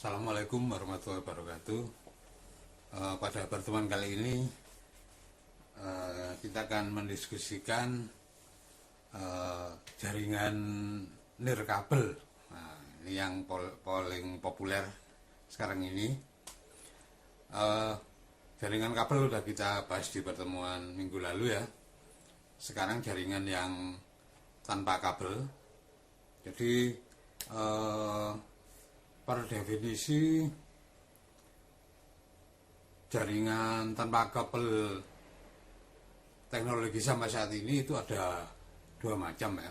Assalamualaikum warahmatullahi wabarakatuh. Pada pertemuan kali ini kita akan mendiskusikan jaringan nirkabel. Nah, ini yang paling populer sekarang ini. Jaringan kabel udah kita bahas di pertemuan minggu lalu ya. Sekarang jaringan yang tanpa kabel. Jadi per definisi jaringan tanpa kabel teknologi sampai saat ini itu ada dua macam ya,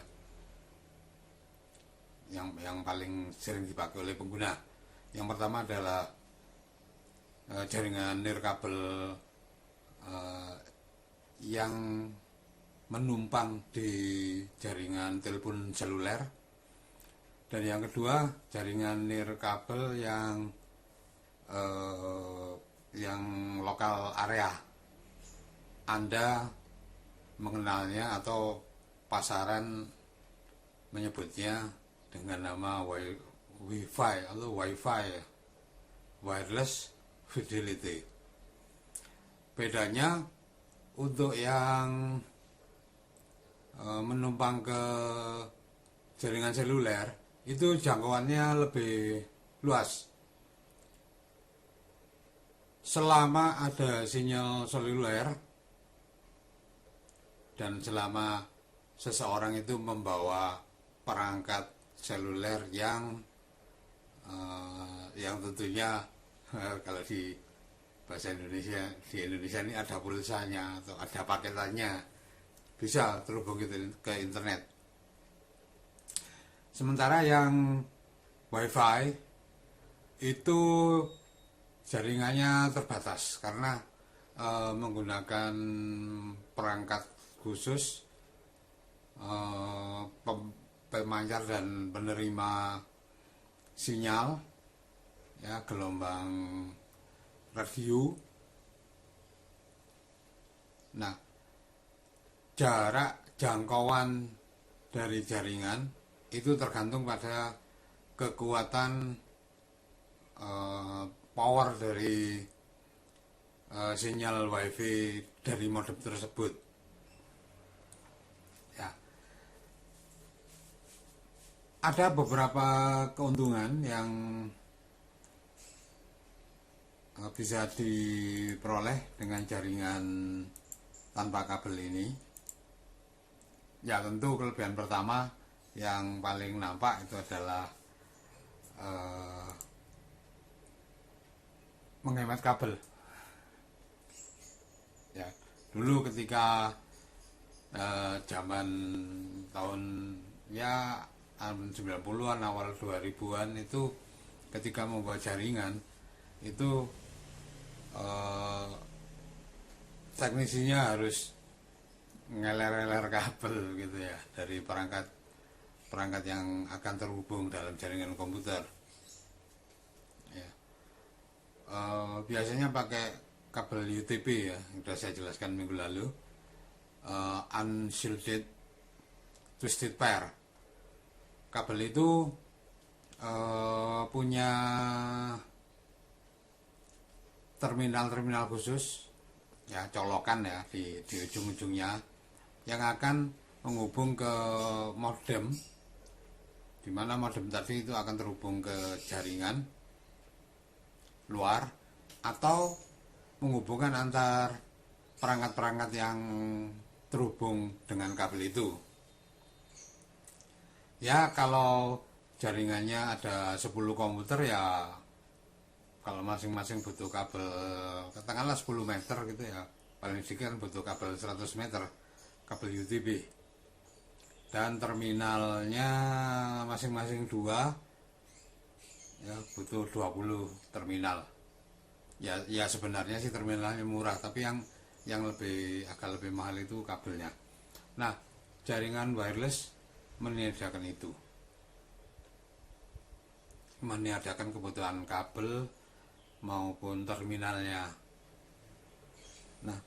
yang paling sering dipakai oleh pengguna. Yang pertama adalah jaringan nirkabel yang menumpang di jaringan telepon seluler. Dan yang kedua, jaringan nirkabel yang lokal area. Anda mengenalnya atau pasaran menyebutnya dengan nama Wi-Fi atau Wi-Fi, wireless fidelity. Bedanya untuk yang menumpang ke jaringan seluler itu jangkauannya lebih luas. Selama ada sinyal seluler dan selama seseorang itu membawa perangkat seluler yang tentunya kalau di bahasa Indonesia, di Indonesia ini ada pulsanya atau ada paketannya, bisa terhubung ke internet. Sementara yang Wi-Fi itu jaringannya terbatas karena menggunakan perangkat khusus, pemancar dan penerima sinyal, ya, gelombang radio. Nah, jarak jangkauan dari jaringan itu tergantung pada kekuatan power dari sinyal wifi dari modem tersebut. Ya, ada beberapa keuntungan yang bisa diperoleh dengan jaringan tanpa kabel ini. Ya, tentu kelebihan pertama yang paling nampak itu adalah menghemat kabel. Ya, dulu ketika zaman tahun 90-an awal 2000-an itu ketika membuat jaringan itu teknisinya harus ngeler-ngeler kabel gitu ya dari perangkat yang akan terhubung dalam jaringan komputer. Ya. Biasanya pakai kabel UTP ya, yang sudah saya jelaskan minggu lalu, unshielded twisted pair. Kabel itu punya terminal khusus, ya, colokan ya di ujung-ujungnya yang akan menghubung ke modem, di mana modem tadi itu akan terhubung ke jaringan luar atau menghubungkan antar perangkat-perangkat yang terhubung dengan kabel itu. Ya, kalau jaringannya ada 10 komputer ya, kalau masing-masing butuh kabel katakanlah 10 meter gitu ya, paling sedikit butuh kabel 100 meter kabel UTP. Dan terminalnya masing-masing 2 ya, butuh 20 terminal. Ya sebenarnya sih terminalnya murah, tapi yang agak lebih mahal itu kabelnya. Nah, jaringan wireless menyediakan itu, menyediakan kebutuhan kabel maupun terminalnya. Nah,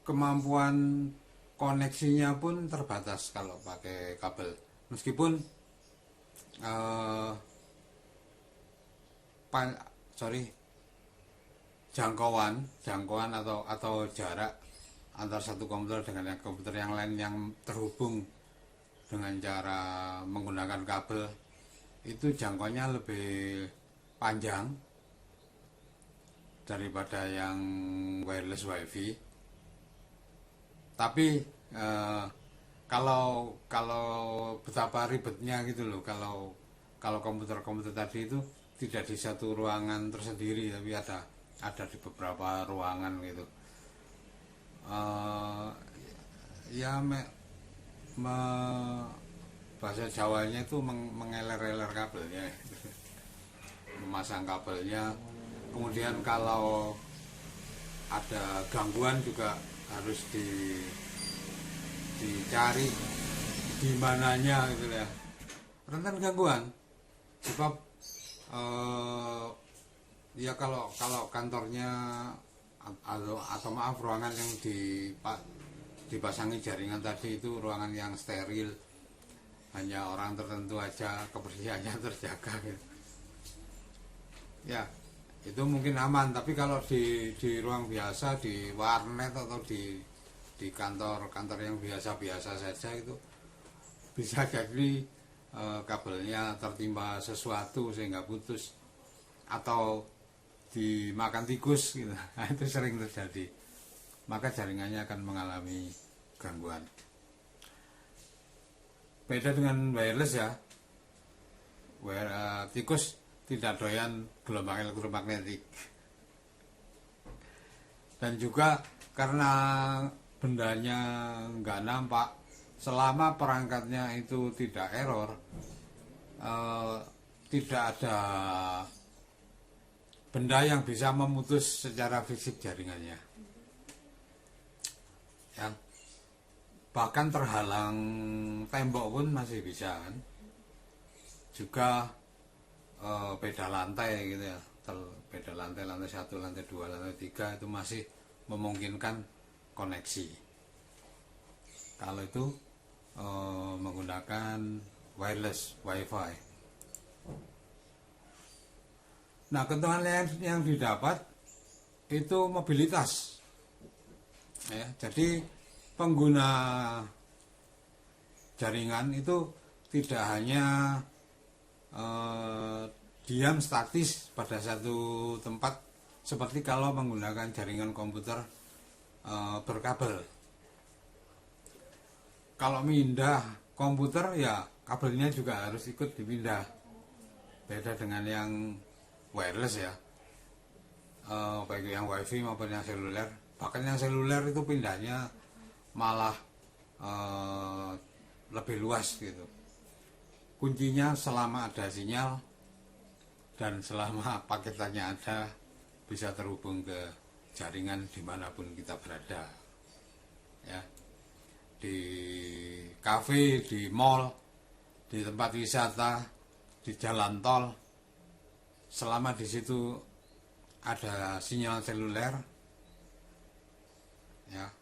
kemampuan koneksinya pun terbatas kalau pakai kabel. Meskipun eh, sorry, jangkauan atau jarak antar satu komputer dengan komputer yang lain yang terhubung dengan cara menggunakan kabel itu jangkauannya lebih panjang daripada yang wireless wifi. Tapi kalau betapa ribetnya gitu loh, kalau komputer tadi itu tidak di satu ruangan tersendiri, tapi ada di beberapa ruangan gitu. Ya bahasa Jawanya itu mengeler-eler kabelnya, memasang kabelnya. Kemudian kalau ada gangguan juga harus dicari di mananya gitu ya, rentan gangguan. Sebab ya kalau kantornya atau maaf ruangan yang dipasangi jaringan tadi itu ruangan yang steril, hanya orang tertentu aja kebersihannya terjaga gitu. Ya itu mungkin aman, tapi kalau di ruang biasa, di warnet atau di kantor yang biasa saja itu bisa jadi kabelnya tertimpa sesuatu sehingga putus atau dimakan tikus gitu. Nah, itu sering terjadi, maka jaringannya akan mengalami gangguan. Beda dengan wireless ya, tikus tidak doyan gelombang elektromagnetik. Dan juga karena bendanya nggak nampak, selama perangkatnya itu tidak error, tidak ada benda yang bisa memutus secara fisik jaringannya ya. Bahkan terhalang tembok pun masih bisa kan. Juga beda lantai gitu ya, beda lantai 1, lantai 2, lantai 3 itu masih memungkinkan koneksi kalau itu menggunakan wireless wifi. Nah, keuntungan yang didapat itu mobilitas ya. Jadi pengguna jaringan itu tidak hanya diam statis pada satu tempat seperti kalau menggunakan jaringan komputer berkabel. Kalau pindah komputer ya kabelnya juga harus ikut dipindah. Beda dengan yang wireless ya, baik yang wifi maupun yang seluler. Bahkan yang seluler itu pindahnya malah lebih luas gitu. Kuncinya selama ada sinyal dan selama paketannya ada, bisa terhubung ke jaringan dimanapun kita berada ya, di kafe, di mall, di tempat wisata, di jalan tol. Selama di situ ada sinyal seluler ya,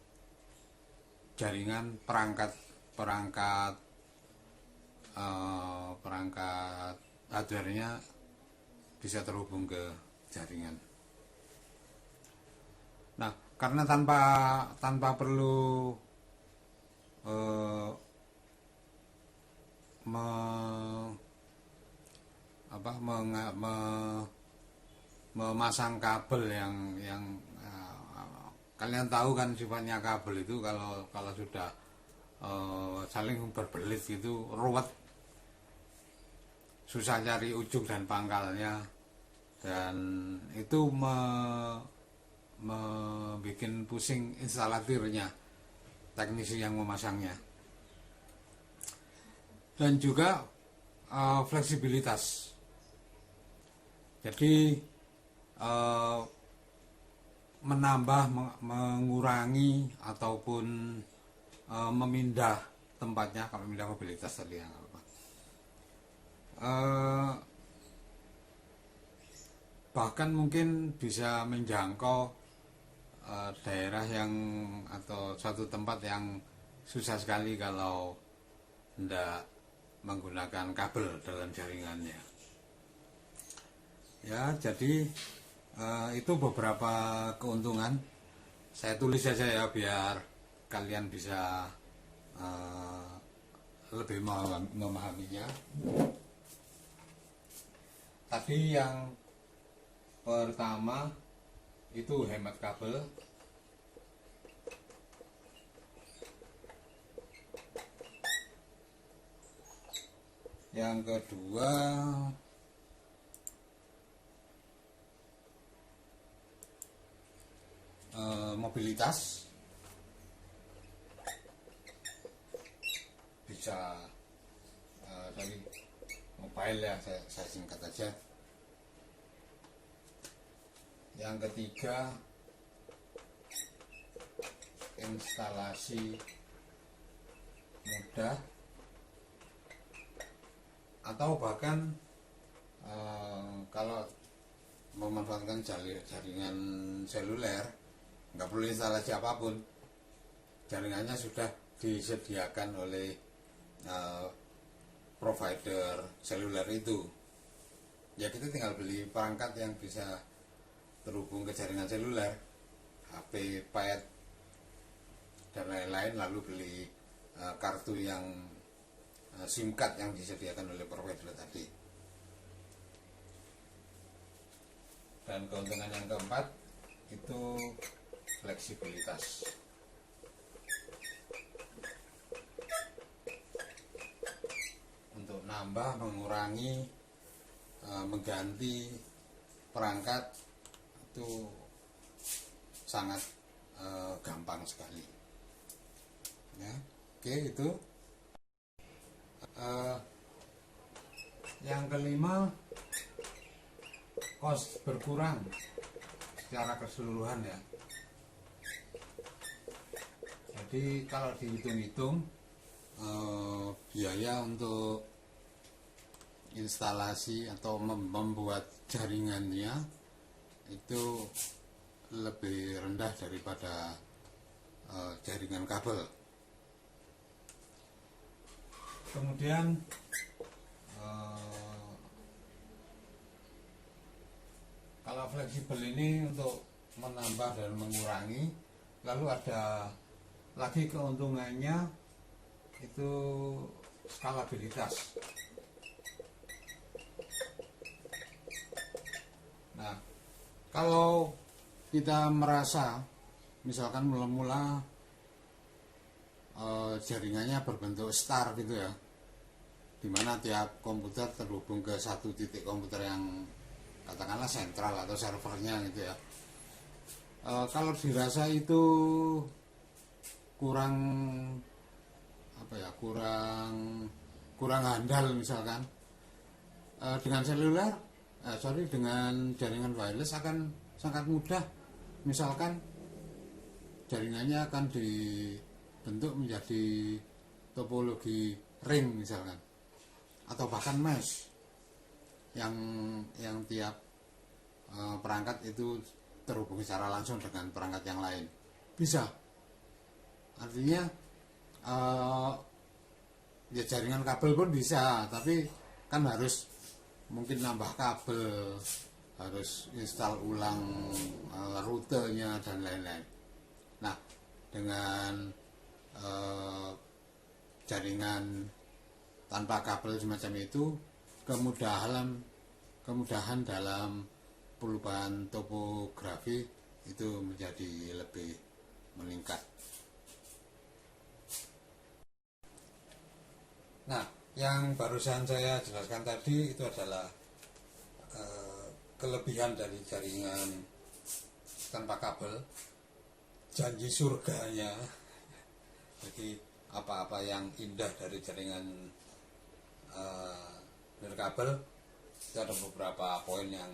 jaringan perangkat hardware-nya bisa terhubung ke jaringan. Nah, karena tanpa perlu memasang kabel yang kalian tahu kan sifatnya kabel itu kalau sudah saling berbelit gitu ruwet, susah cari ujung dan pangkalnya, dan itu membuat pusing instalatirnya, teknisi yang memasangnya. Dan juga fleksibilitas. Jadi menambah, mengurangi ataupun memindah tempatnya, kalau memindah mobilitas tadi yang bahkan mungkin bisa menjangkau daerah yang atau suatu tempat yang susah sekali kalau tidak menggunakan kabel dalam jaringannya. Ya, jadi itu beberapa keuntungan. Saya tulis saja ya biar kalian bisa lebih memahaminya. Tadi yang pertama itu hemat kabel. Yang kedua mobilitas, bisa dari mobile ya, saya singkat aja. Yang ketiga instalasi mudah, atau bahkan kalau memanfaatkan jaringan seluler nggak perlu instalasi apapun, jaringannya sudah disediakan oleh provider seluler itu. Ya kita tinggal beli perangkat yang bisa terhubung ke jaringan seluler, HP, pad, dan lain-lain, lalu beli kartu yang SIM card yang disediakan oleh provider tadi. Dan keuntungan yang keempat itu fleksibilitas. Untuk nambah, mengurangi, mengganti perangkat itu sangat gampang sekali. Ya, oke, itu. Yang kelima, kos berkurang secara keseluruhan ya. Jadi kalau dihitung-hitung biaya untuk instalasi atau membuat jaringannya itu lebih rendah daripada jaringan kabel. Kemudian kalau fleksibel ini untuk menambah dan mengurangi, lalu ada lagi keuntungannya itu skalabilitas. Nah, kalau kita merasa misalkan mula-mula jaringannya berbentuk star gitu ya, dimana tiap komputer terhubung ke satu titik komputer yang katakanlah sentral atau servernya gitu ya. Kalau dirasa itu kurang kurang handal misalkan, dengan seluler dengan jaringan wireless akan sangat mudah. Misalkan jaringannya akan dibentuk menjadi topologi ring misalkan, atau bahkan mesh yang tiap perangkat itu terhubung secara langsung dengan perangkat yang lain, bisa. Artinya ya jaringan kabel pun bisa, tapi kan harus mungkin nambah kabel, harus install ulang rutenya dan lain-lain. Nah, dengan jaringan tanpa kabel semacam itu, kemudahan dalam perubahan topografi itu menjadi lebih meningkat. Nah, yang barusan saya jelaskan tadi itu adalah kelebihan dari jaringan tanpa kabel, janji surganya. Jadi apa-apa yang indah dari jaringan nirkabel itu ada beberapa poin yang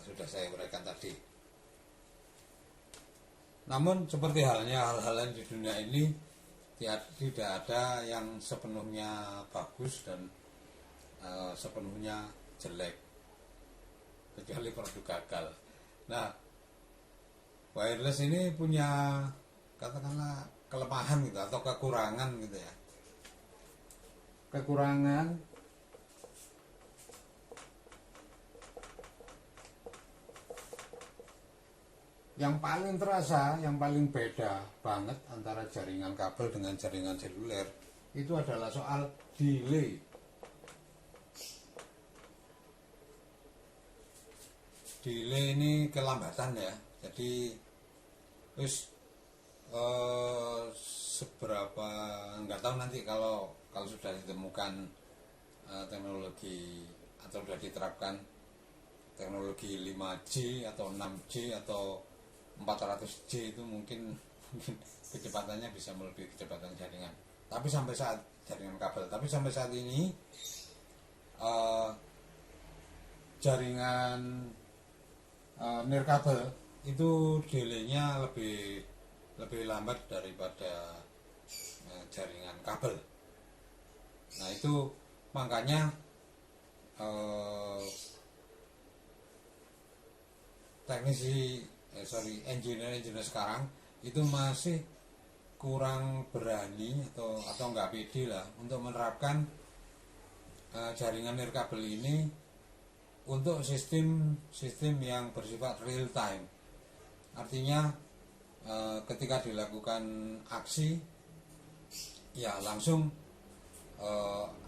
sudah saya uraikan tadi. Namun seperti halnya hal-hal lain di dunia ini, tidak ada yang sepenuhnya bagus dan sepenuhnya jelek, kecuali produk gagal. Nah, wireless ini punya katakanlah kelemahan gitu atau kekurangan gitu ya. Kekurangan yang paling terasa, yang paling beda banget antara jaringan kabel dengan jaringan seluler itu adalah soal delay. Delay ini kelambatan ya. Jadi terus seberapa nggak tahu nanti kalau sudah ditemukan teknologi atau sudah diterapkan teknologi 5G atau 6G atau 400G itu mungkin kecepatannya bisa melebihi kecepatan jaringan. Tapi sampai saat jaringan kabel, tapi sampai saat ini jaringan nirkabel itu delaynya lebih lambat daripada jaringan kabel. Nah itu makanya engineer sekarang itu masih kurang berani atau nggak pede lah untuk menerapkan jaringan nirkabel ini untuk sistem yang bersifat real time. Artinya ketika dilakukan aksi ya langsung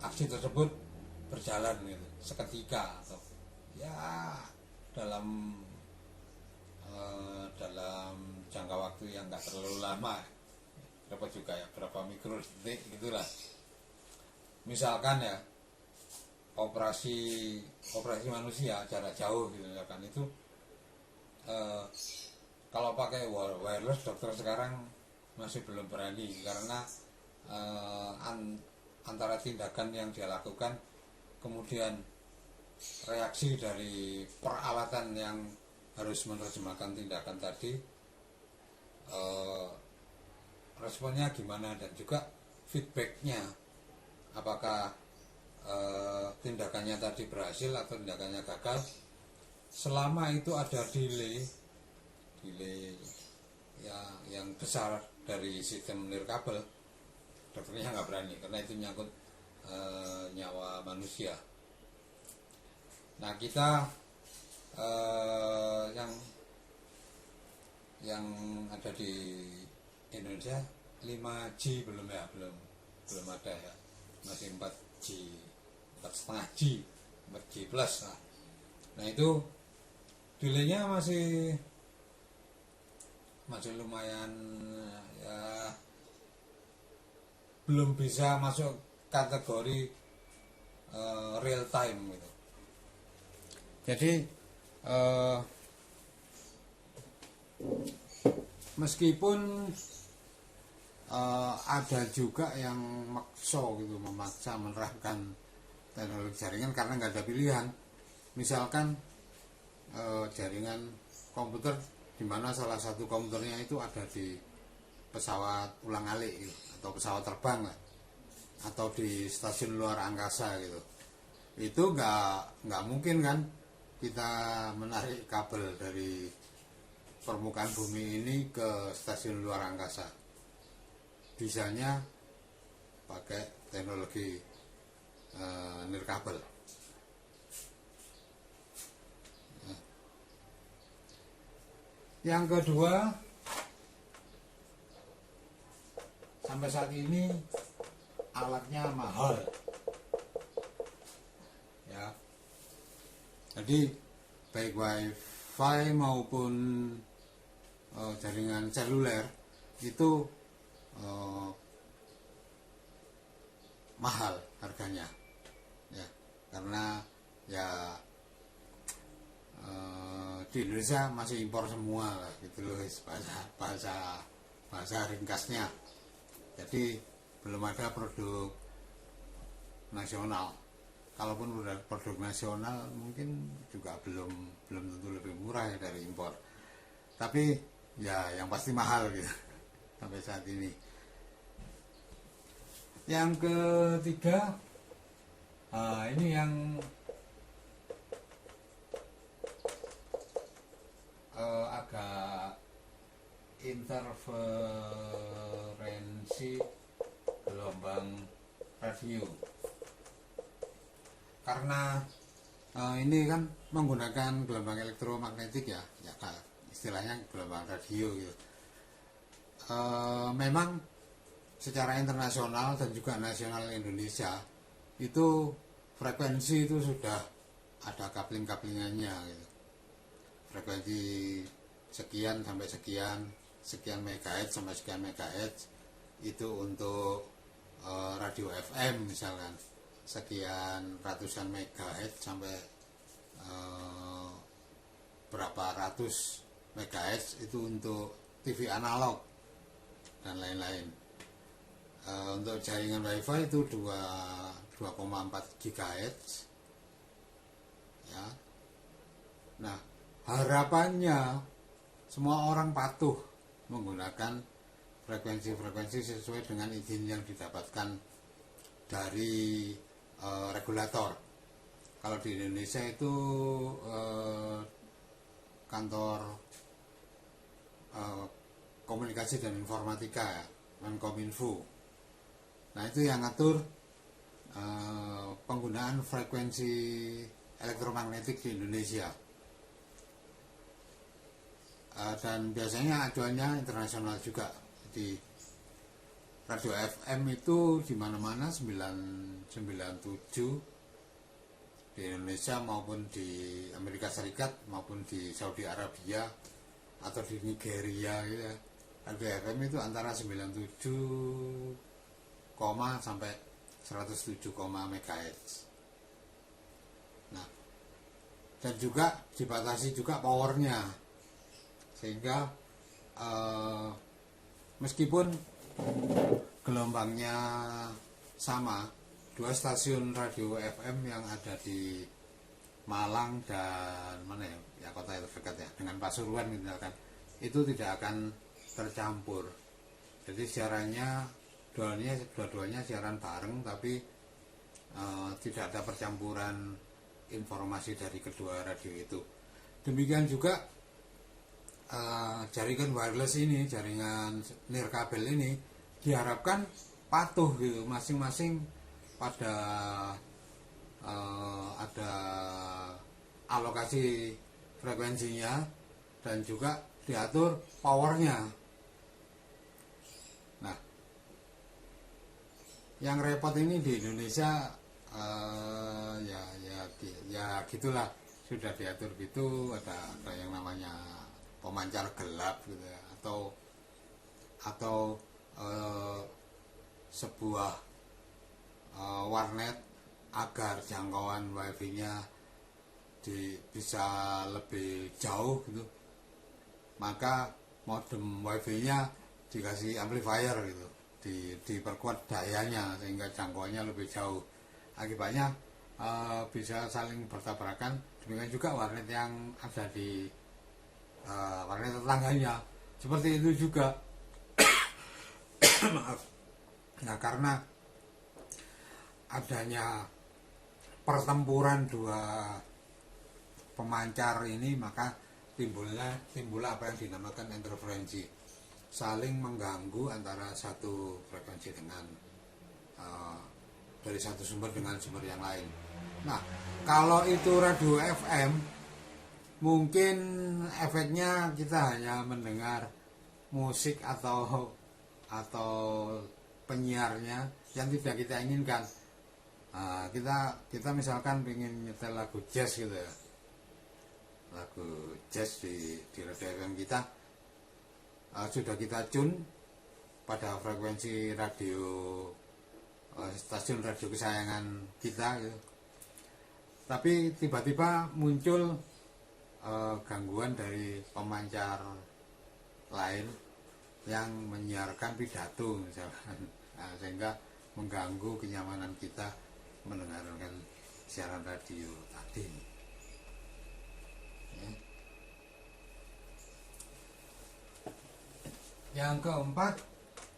aksi tersebut berjalan gitu seketika atau ya dalam jangka waktu yang nggak terlalu lama, berapa juga ya, berapa mikrodetik gitulah. Misalkan ya operasi manusia jarak jauh gitu kan, itu kalau pakai wireless dokter sekarang masih belum berani karena antara tindakan yang dia lakukan kemudian reaksi dari peralatan yang harus menerjemahkan tindakan tadi, responnya gimana, dan juga feedbacknya apakah tindakannya tadi berhasil atau tindakannya gagal. Selama itu ada delay ya yang besar dari sistem nirkabel, dokternya nggak berani karena itu nyangkut nyawa manusia. Nah kita yang ada di Indonesia 5G belum ada ya, masih 4G, 4,5G, 4G plus. Nah itu delaynya masih lumayan ya, belum bisa masuk kategori real time gitu. Jadi meskipun ada juga yang memaksa menerapkan teknologi jaringan karena nggak ada pilihan. Misalkan jaringan komputer di mana salah satu komputernya itu ada di pesawat ulang-alik gitu, atau pesawat terbang lah, atau di stasiun luar angkasa gitu. Itu nggak mungkin kan kita menarik kabel dari permukaan bumi ini ke stasiun luar angkasa. Bisanya pakai teknologi nirkabel. Yang kedua, sampai saat ini alatnya mahal ya. Jadi baik wifi maupun jaringan seluler itu mahal harganya ya, karena ya di Indonesia masih impor semua lah gitu loh, bahasa ringkasnya. Jadi belum ada produk nasional. Kalaupun udah produk nasional mungkin juga belum tentu lebih murah ya dari impor. Tapi ya yang pasti mahal gitu sampai saat ini. Yang ketiga, ini yang agak frekuensi gelombang radio. Karena ini kan menggunakan gelombang elektromagnetik ya istilahnya gelombang radio gitu. Memang secara internasional dan juga nasional Indonesia itu frekuensi itu sudah ada kapling-kaplingannya gitu. Frekuensi sekian sampai sekian megahertz sampai sekian megahertz itu untuk radio FM misalkan, sekian ratusan megahertz sampai berapa ratus megahertz itu untuk TV analog dan lain-lain. Untuk jaringan WiFi itu 2,4 GHz ya. Nah, harapannya semua orang patuh menggunakan frekuensi-frekuensi sesuai dengan izin yang didapatkan dari regulator. Kalau di Indonesia itu kantor komunikasi dan informatika ya, Menkominfo. Nah, itu yang ngatur penggunaan frekuensi elektromagnetik di Indonesia. Dan biasanya acuannya internasional juga. Jadi radio FM itu di mana-mana 997 di Indonesia maupun di Amerika Serikat maupun di Saudi Arabia atau di Nigeria gitu ya. Radio FM itu antara 97 sampai 107 MHz. Nah, dan juga dibatasi juga powernya, sehingga meskipun gelombangnya sama, dua stasiun radio FM yang ada di Malang dan mana ya kota yang terdekat ya dengan Pasuruan misalkan, itu tidak akan tercampur. Jadi siarannya dua-duanya siaran bareng, tapi tidak ada percampuran informasi dari kedua radio itu. Demikian juga jaringan wireless ini, jaringan nirkabel ini diharapkan patuh gitu, masing-masing pada ada alokasi frekuensinya dan juga diatur powernya. Nah, yang repot ini di Indonesia ya gitulah, sudah diatur gitu, ada yang namanya pemancar gelap gitu ya, atau sebuah warnet agar jangkauan wifi-nya bisa lebih jauh gitu, maka modem wifi-nya dikasih amplifier gitu, diperkuat dayanya sehingga jangkauannya lebih jauh. Akibatnya bisa saling bertabrakan. Demikian juga warnet yang ada di warnet tetangganya seperti itu juga. Maaf. Nah, karena adanya pertempuran dua pemancar ini, maka timbullah apa yang dinamakan interferensi, saling mengganggu antara satu frekuensi dengan dari satu sumber dengan sumber yang lain. Nah, kalau itu radio FM, mungkin efeknya kita hanya mendengar musik atau penyiarnya yang tidak kita inginkan. Kita misalkan ingin nyetel lagu jazz gitu ya, lagu jazz di radio FM kita, sudah kita tune pada frekuensi radio stasiun radio kesayangan kita gitu. Tapi tiba-tiba muncul gangguan dari pemancar lain yang menyiarkan pidato misalkan, sehingga mengganggu kenyamanan kita mendengarkan siaran radio tadi. Yang keempat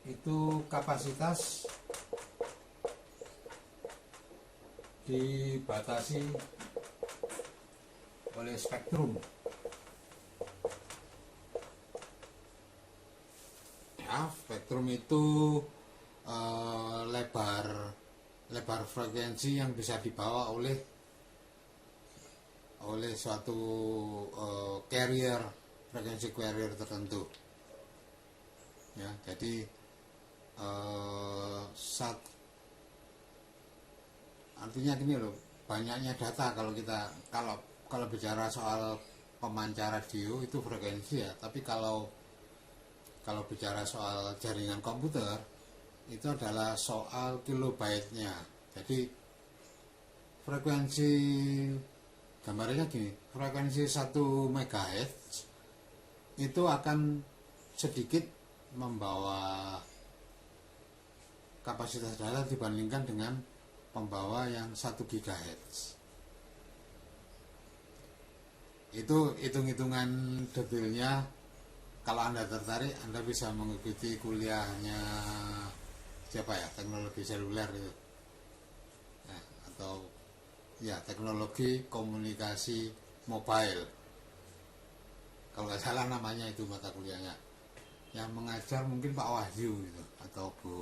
itu kapasitas dibatasi oleh spektrum. ya, spektrum itu lebar frekuensi yang bisa dibawa oleh suatu carrier, frekuensi carrier tertentu ya. Jadi artinya gini loh, banyaknya data. Kalau bicara soal pemancar radio itu frekuensi ya, tapi kalau bicara soal jaringan komputer itu adalah soal kilobyte-nya. Jadi frekuensi, gambarnya gini, frekuensi 1 MHz itu akan sedikit membawa kapasitas data dibandingkan dengan pembawa yang 1 GHz. Itu hitung-hitungan detailnya. Kalau Anda tertarik, Anda bisa mengikuti kuliahnya siapa ya, teknologi seluler itu nah, atau ya teknologi komunikasi mobile, kalau nggak salah namanya itu mata kuliahnya. Yang mengajar mungkin Pak Wahyu gitu, atau Bu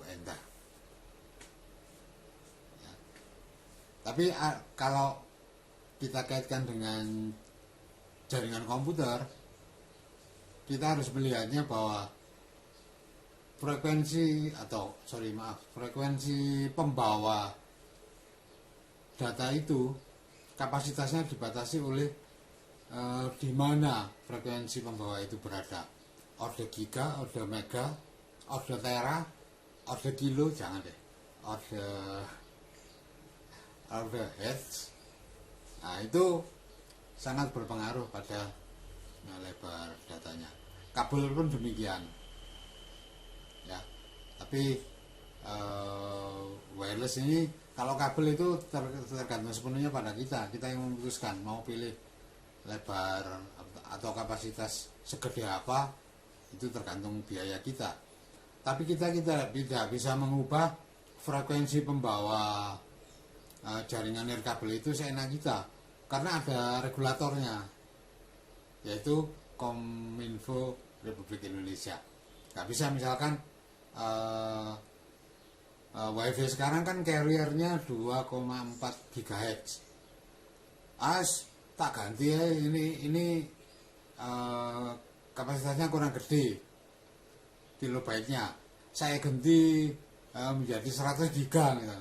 Endah ya. Tapi kalau kita kaitkan dengan jaringan komputer, kita harus melihatnya bahwa frekuensi pembawa data itu kapasitasnya dibatasi oleh di mana frekuensi pembawa itu berada. Orde giga, orde mega, orde tera, orde kilo, jangan deh, orde hertz. Nah, itu sangat berpengaruh pada lebar datanya. Kabel pun demikian ya. Tapi wireless ini, kalau kabel itu tergantung sepenuhnya pada kita yang memutuskan mau pilih lebar atau kapasitas segede apa, itu tergantung biaya kita. Tapi kita tidak bisa mengubah frekuensi pembawa jaringan nirkabel itu seenak kita, karena ada regulatornya, yaitu Kominfo Republik Indonesia. Nggak bisa misalkan WiFi sekarang kan carriernya 2,4 GHz. Tak ganti ya, ini kapasitasnya kurang gede kilobyte-nya, saya ganti menjadi 100 giga gitu.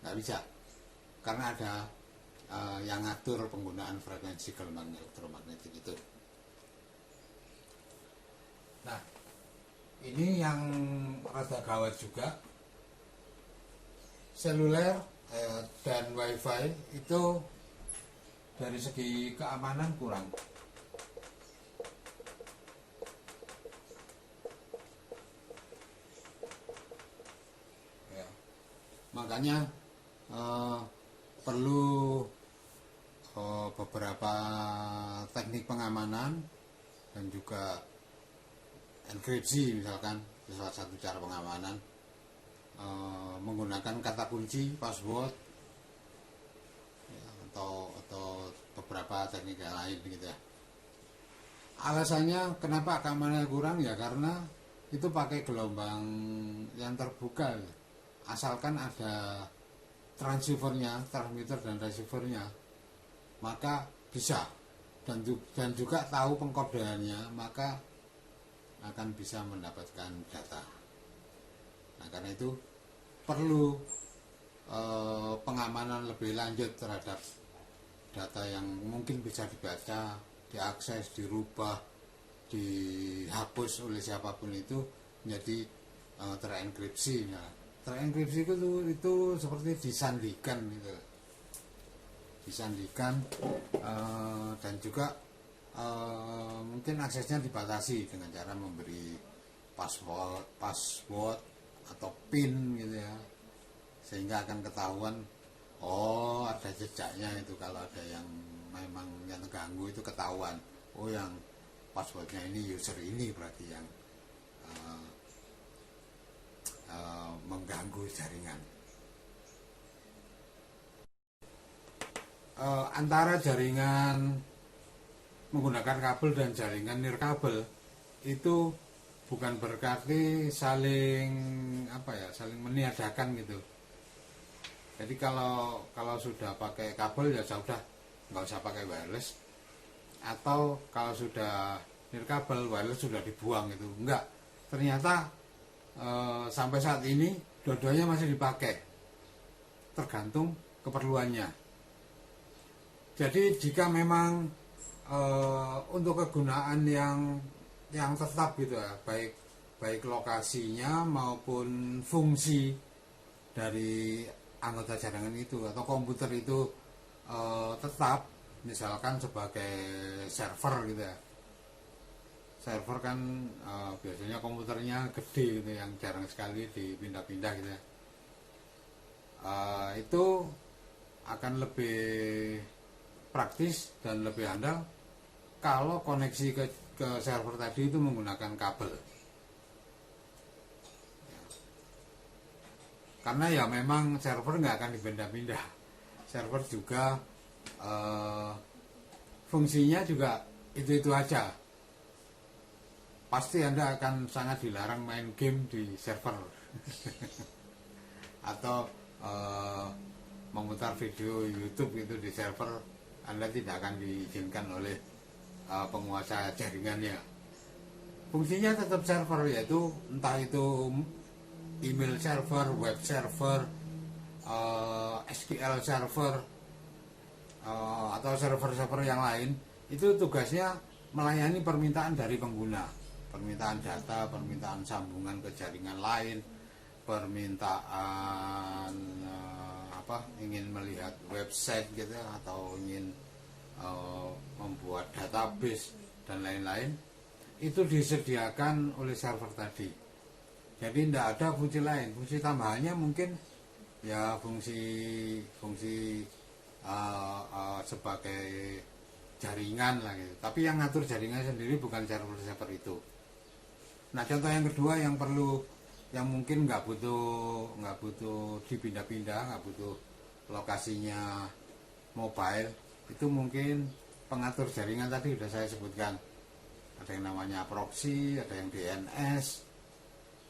Nggak bisa, karena ada yang ngatur penggunaan frekuensi gelombang elektromagnetik itu. Nah, ini yang rada gawat juga, seluler dan wifi itu dari segi keamanan kurang. Ya, makanya perlu beberapa teknik pengamanan dan juga enkripsi, misalkan salah satu cara pengamanan menggunakan kata kunci, password ya, atau beberapa teknik yang lain gitu ya. Alasannya kenapa keamanannya kurang ya, karena itu pakai gelombang yang terbuka ya. Asalkan ada transceivernya, transmitter dan receivernya, maka bisa, dan juga tahu pengkodeannya, maka akan bisa mendapatkan data. Nah, karena itu perlu pengamanan lebih lanjut terhadap data yang mungkin bisa dibaca, diakses, dirubah, dihapus oleh siapapun itu menjadi terenkripsi. Nah, terenkripsi itu seperti disandikan gitu, dan juga mungkin aksesnya dibatasi dengan cara memberi password atau PIN gitu ya, sehingga akan ketahuan, oh ada jejaknya itu. Kalau ada yang memang yang terganggu itu ketahuan, oh yang passwordnya ini user ini berarti yang mengganggu jaringan. Antara jaringan menggunakan kabel dan jaringan nirkabel itu bukan berarti saling saling meniadakan gitu. Jadi kalau sudah pakai kabel ya sudah nggak usah pakai wireless, atau kalau sudah nirkabel wireless sudah dibuang gitu. Enggak, ternyata sampai saat ini dua-duanya masih dipakai, tergantung keperluannya. Jadi jika memang untuk kegunaan yang tetap gitu ya, baik lokasinya maupun fungsi dari anggota jaringan itu atau komputer itu tetap, misalkan sebagai server gitu ya. Server kan biasanya komputernya gede gitu, yang jarang sekali dipindah-pindah gitu ya. Itu akan lebih praktis dan lebih handal kalau koneksi ke server tadi itu menggunakan kabel. Karena ya memang server nggak akan dipindah-pindah. Server juga fungsinya juga itu aja. Pasti Anda akan sangat dilarang main game di server atau memutar video YouTube itu di server. Anda tidak akan diizinkan oleh penguasa jaringannya. Fungsinya tetap server, yaitu entah itu email server, web server, SQL server, atau server-server yang lain. Itu tugasnya melayani permintaan dari pengguna, permintaan data, permintaan sambungan ke jaringan lain, permintaan ingin melihat website gitu, atau ingin membuat database dan lain-lain. Itu disediakan oleh server tadi. Jadi tidak ada fungsi lain. Fungsi tambahannya mungkin ya fungsi sebagai jaringan lah gitu. Tapi yang ngatur jaringan sendiri bukan server itu. Nah, contoh yang kedua yang mungkin nggak butuh dipindah-pindah, nggak butuh lokasinya mobile, itu mungkin pengatur jaringan tadi sudah saya sebutkan. Ada yang namanya proxy, ada yang DNS,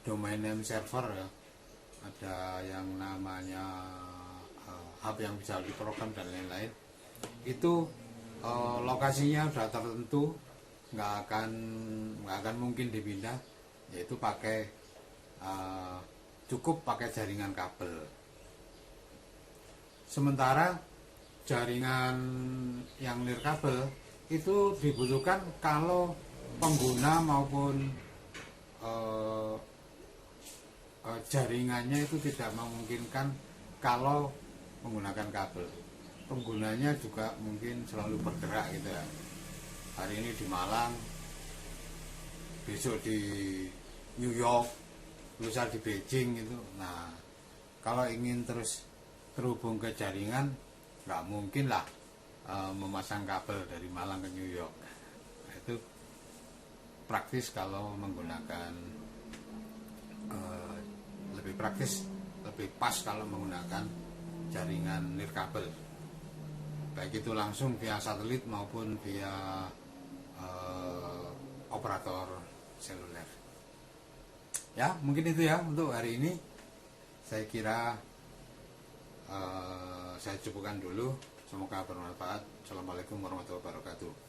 domain name server ya, ada yang namanya hub yang bisa diprogram dan lain-lain. Itu lokasinya sudah tertentu, nggak akan mungkin dipindah, yaitu cukup pakai jaringan kabel. Sementara jaringan yang nirkabel itu dibutuhkan kalau pengguna maupun jaringannya itu tidak memungkinkan kalau menggunakan kabel. Penggunanya juga mungkin selalu bergerak gitu ya. Hari ini di Malang, besok di New York, lusa di Beijing gitu. Nah, kalau ingin terus terhubung ke jaringan, nggak mungkin lah memasang kabel dari Malang ke New York. Nah, itu praktis kalau menggunakan lebih praktis, lebih pas kalau menggunakan jaringan nirkabel, baik itu langsung via satelit maupun via operator seluler. Ya, mungkin itu ya untuk hari ini. Saya kira saya cukupkan dulu. Semoga bermanfaat. Assalamualaikum warahmatullahi wabarakatuh.